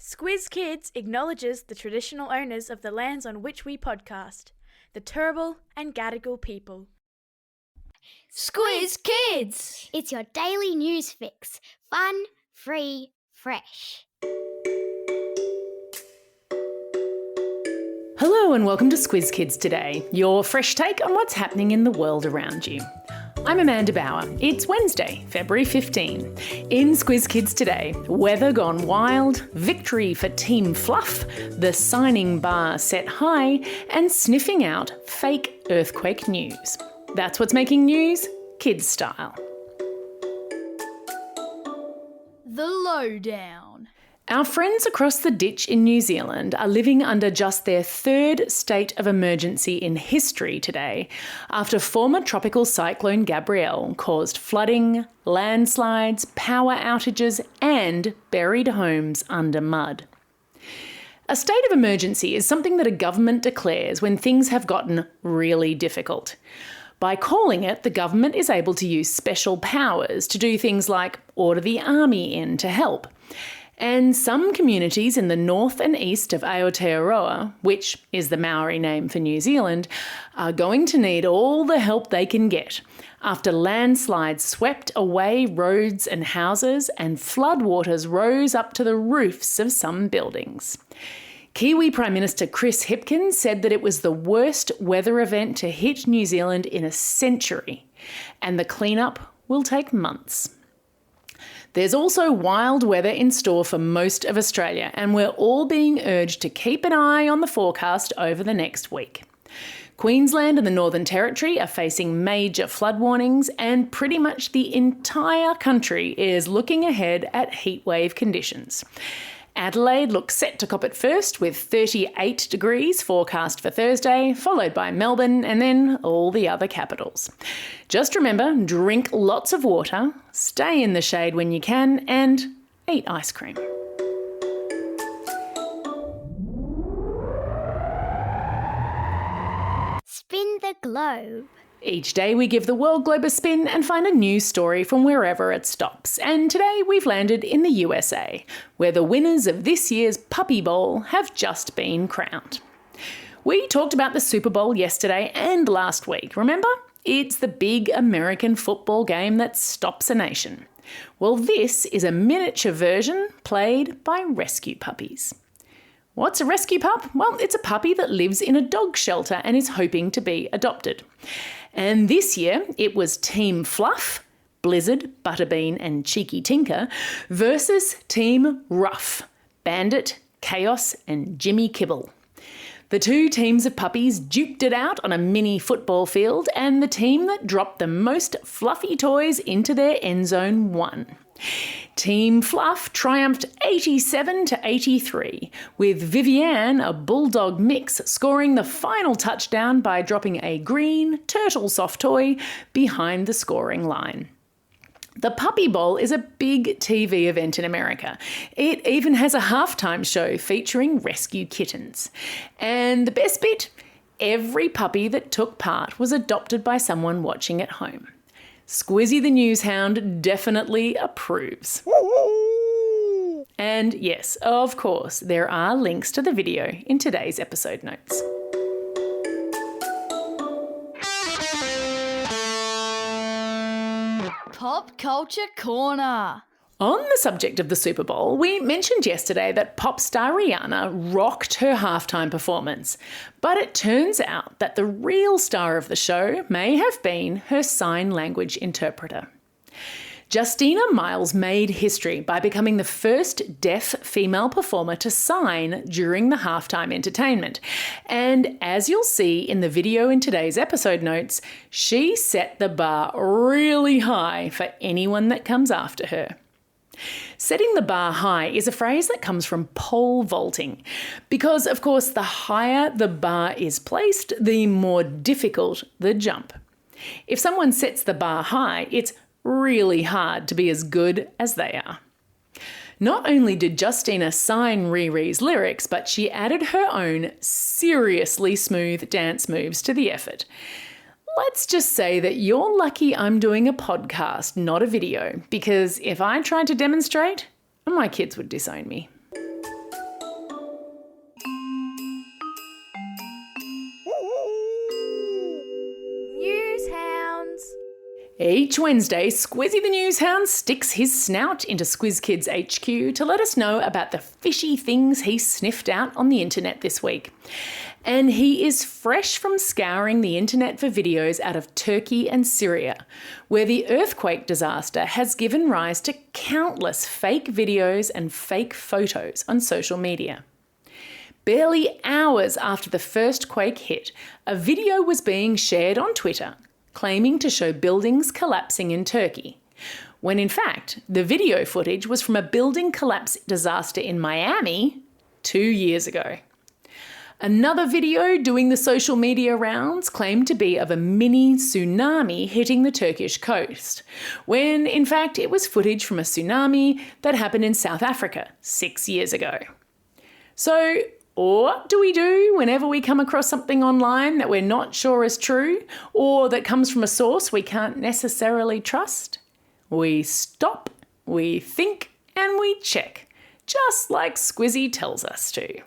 Squiz Kids acknowledges the traditional owners of the lands on which we podcast, the Turrbal and Gadigal people. Squiz Kids! It's your daily news fix. Fun, free, fresh. Hello and welcome to Squiz Kids Today, your fresh take on what's happening in the world around you. I'm Amanda Bauer. It's Wednesday, February 15. In Squiz Kids Today, weather gone wild, victory for Team Fluff, the signing bar set high, and sniffing out fake earthquake news. That's what's making news, kids style. The lowdown. Our friends across the ditch in New Zealand are living under just their third state of emergency in history today after former tropical cyclone Gabrielle caused flooding, landslides, power outages and buried homes under mud. A state of emergency is something that a government declares when things have gotten really difficult. By calling it, the government is able to use special powers to do things like order the army in to help. And some communities in the north and east of Aotearoa, which is the Maori name for New Zealand, are going to need all the help they can get after landslides swept away roads and houses and floodwaters rose up to the roofs of some buildings. Kiwi Prime Minister Chris Hipkins said that it was the worst weather event to hit New Zealand in a century, and the cleanup will take months. There's also wild weather in store for most of Australia, and we're all being urged to keep an eye on the forecast over the next week. Queensland and the Northern Territory are facing major flood warnings, and pretty much the entire country is looking ahead at heatwave conditions. Adelaide looks set to cop it first with 38 degrees forecast for Thursday, followed by Melbourne and then all the other capitals. Just remember, drink lots of water, stay in the shade when you can, and eat ice cream. Spin the globe. Each day we give the world globe a spin and find a news story from wherever it stops. And today we've landed in the USA, where the winners of this year's Puppy Bowl have just been crowned. We talked about the Super Bowl yesterday and last week, remember? It's the big American football game that stops a nation. Well, this is a miniature version played by rescue puppies. What's a rescue pup? Well, it's a puppy that lives in a dog shelter and is hoping to be adopted. And this year, it was Team Fluff, Blizzard, Butterbean and Cheeky Tinker versus Team Rough, Bandit, Chaos and Jimmy Kibble. The two teams of puppies duked it out on a mini football field, and the team that dropped the most fluffy toys into their end zone won. Team Fluff triumphed 87-83, with Vivienne, a bulldog mix, scoring the final touchdown by dropping a green turtle soft toy behind the scoring line. The Puppy Bowl is a big TV event in America. It even has a halftime show featuring rescue kittens. And the best bit? Every puppy that took part was adopted by someone watching at home. Squizzy the Newshound definitely approves. And yes, of course, there are links to the video in today's episode notes. Pop Culture Corner. On the subject of the Super Bowl, we mentioned yesterday that pop star Rihanna rocked her halftime performance. But it turns out that the real star of the show may have been her sign language interpreter. Justina Miles made history by becoming the first deaf female performer to sign during the halftime entertainment. And as you'll see in the video in today's episode notes, she set the bar really high for anyone that comes after her. Setting the bar high is a phrase that comes from pole vaulting, because of course the higher the bar is placed, the more difficult the jump. If someone sets the bar high, it's really hard to be as good as they are. Not only did Justina sign Riri's lyrics, but she added her own seriously smooth dance moves to the effort. Let's just say that you're lucky I'm doing a podcast, not a video, because if I tried to demonstrate, my kids would disown me. Each Wednesday, Squizzy the Newshound sticks his snout into Squiz Kids HQ to let us know about the fishy things he sniffed out on the internet this week. And he is fresh from scouring the internet for videos out of Turkey and Syria, where the earthquake disaster has given rise to countless fake videos and fake photos on social media. Barely hours after the first quake hit, a video was being shared on Twitter claiming to show buildings collapsing in Turkey, when in fact the video footage was from a building collapse disaster in Miami 2 years ago. Another video doing the social media rounds claimed to be of a mini tsunami hitting the Turkish coast, when in fact it was footage from a tsunami that happened in South Africa 6 years ago. So, what do we do whenever we come across something online that we're not sure is true, or that comes from a source we can't necessarily trust? We stop, we think, and we check, just like Squizzy tells us to.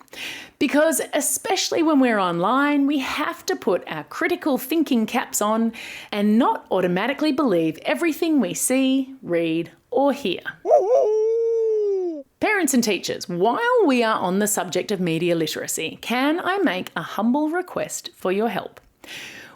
Because especially when we're online, we have to put our critical thinking caps on and not automatically believe everything we see, read, or hear. Parents and teachers, while we are on the subject of media literacy, can I make a humble request for your help?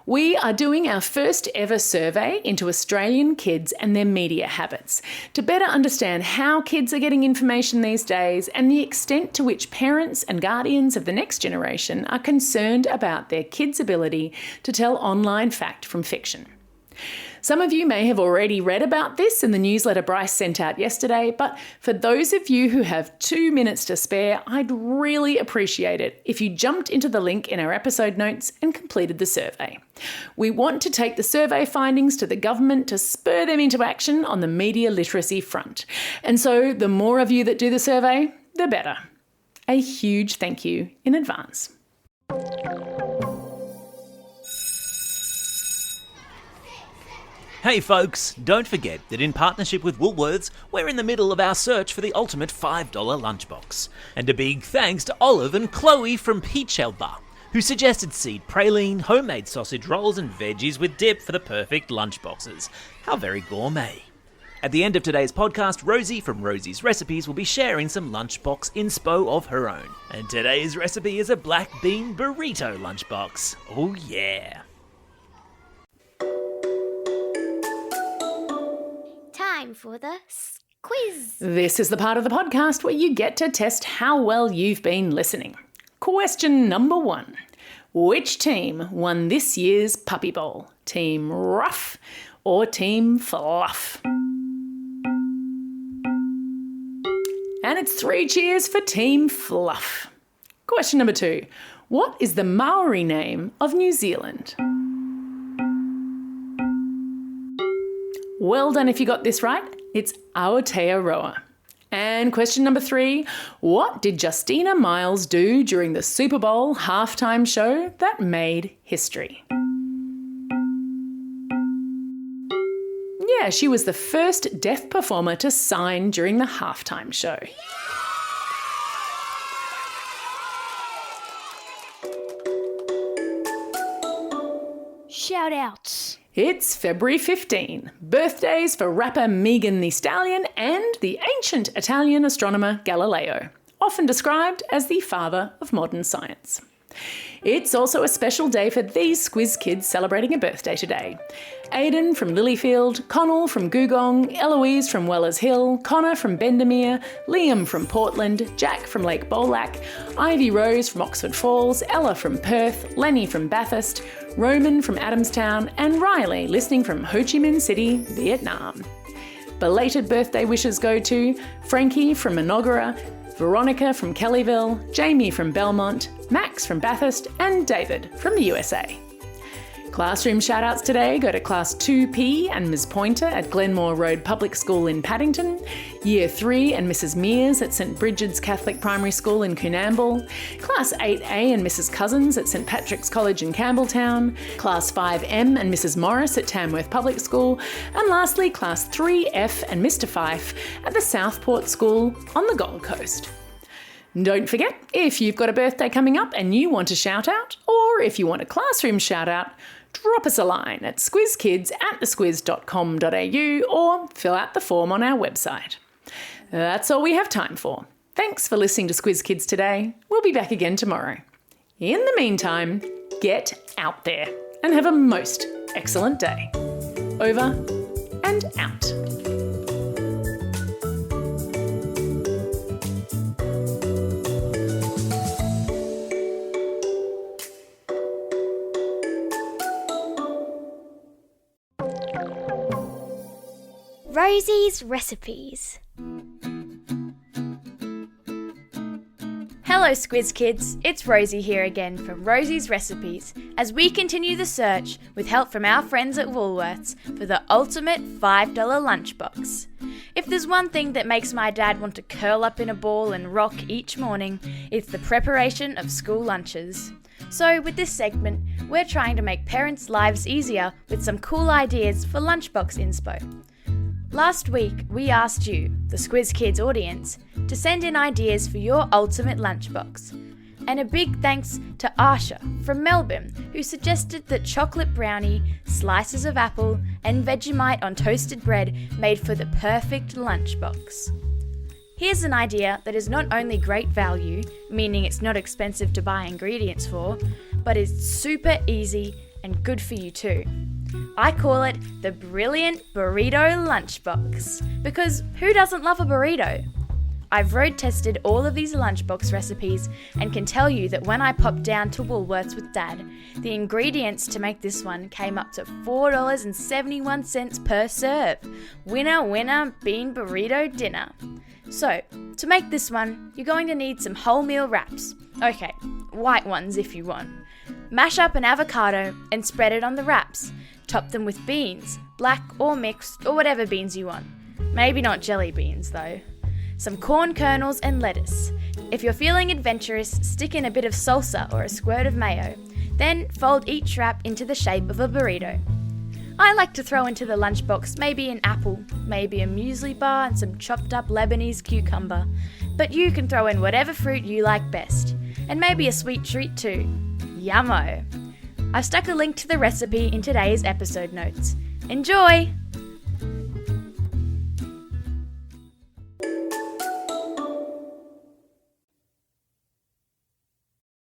We are doing our first ever survey into Australian kids and their media habits to better understand how kids are getting information these days and the extent to which parents and guardians of the next generation are concerned about their kids' ability to tell online fact from fiction. Some of you may have already read about this in the newsletter Bryce sent out yesterday, but for those of you who have 2 minutes to spare, I'd really appreciate it if you jumped into the link in our episode notes and completed the survey. We want to take the survey findings to the government to spur them into action on the media literacy front. And so the more of you that do the survey, the better. A huge thank you in advance. Hey folks, don't forget that in partnership with Woolworths, we're in the middle of our search for the ultimate $5 lunchbox. And a big thanks to Olive and Chloe from Peach Elba, who suggested seed praline, homemade sausage rolls and veggies with dip for the perfect lunchboxes. How very gourmet. At the end of today's podcast, Rosie from Rosie's Recipes will be sharing some lunchbox inspo of her own. And today's recipe is a black bean burrito lunchbox. Oh yeah. Time for the quiz. This is the part of the podcast where you get to test how well you've been listening. Question number 1. Which team won this year's Puppy Bowl? Team Rough or Team Fluff? And it's 3 cheers for Team Fluff. Question number 2. What is the Maori name of New Zealand? Well done if you got this right. It's Aotearoa. And question number 3, what did Justina Miles do during the Super Bowl halftime show that made history? Yeah, she was the first deaf performer to sign during the halftime show. Shout outs. It's February 15, birthdays for rapper Megan Thee Stallion and the ancient Italian astronomer Galileo, often described as the father of modern science. It's also a special day for these Squiz Kids celebrating a birthday today. Aidan from Lilyfield, Connell from Googong, Eloise from Wellers Hill, Connor from Bendemeer, Liam from Portland, Jack from Lake Bolac, Ivy Rose from Oxford Falls, Ella from Perth, Lenny from Bathurst, Roman from Adamstown, and Riley listening from Ho Chi Minh City, Vietnam. Belated birthday wishes go to Frankie from Minogara, Veronica from Kellyville, Jamie from Belmont, Max from Bathurst, and David from the USA. Classroom shout-outs today go to Class 2P and Ms Pointer at Glenmore Road Public School in Paddington, Year 3 and Mrs Mears at St Bridget's Catholic Primary School in Coonamble, Class 8A and Mrs Cousins at St Patrick's College in Campbelltown, Class 5M and Mrs Morris at Tamworth Public School, and lastly Class 3F and Mr Fife at the Southport School on the Gold Coast. Don't forget, if you've got a birthday coming up and you want a shout out, or if you want a classroom shout out, drop us a line at squizkids@thesquiz.com.au or fill out the form on our website. That's all we have time for. Thanks for listening to Squiz Kids today. We'll be back again tomorrow. In the meantime, get out there and have a most excellent day. Over and out. Rosie's Recipes. Hello Squiz Kids, it's Rosie here again from Rosie's Recipes as we continue the search with help from our friends at Woolworths for the ultimate $5 lunchbox. If there's one thing that makes my dad want to curl up in a ball and rock each morning, it's the preparation of school lunches. So with this segment, we're trying to make parents' lives easier with some cool ideas for lunchbox inspo. Last week, we asked you, the Squiz Kids audience, to send in ideas for your ultimate lunchbox. And a big thanks to Asha from Melbourne, who suggested that chocolate brownie, slices of apple, and Vegemite on toasted bread made for the perfect lunchbox. Here's an idea that is not only great value, meaning it's not expensive to buy ingredients for, but is super easy and good for you too. I call it the Brilliant Burrito Lunchbox, because who doesn't love a burrito? I've road tested all of these lunchbox recipes and can tell you that when I popped down to Woolworths with Dad, the ingredients to make this one came up to $4.71 per serve. Winner, winner, bean burrito dinner. So, to make this one, you're going to need some wholemeal wraps. Okay, white ones if you want. Mash up an avocado and spread it on the wraps. Top them with beans, black or mixed or whatever beans you want. Maybe not jelly beans though. Some corn kernels and lettuce. If you're feeling adventurous, stick in a bit of salsa or a squirt of mayo. Then fold each wrap into the shape of a burrito. I like to throw into the lunchbox maybe an apple, maybe a muesli bar and some chopped up Lebanese cucumber. But you can throw in whatever fruit you like best. And maybe a sweet treat too. Yummo! I've stuck a link to the recipe in today's episode notes. Enjoy!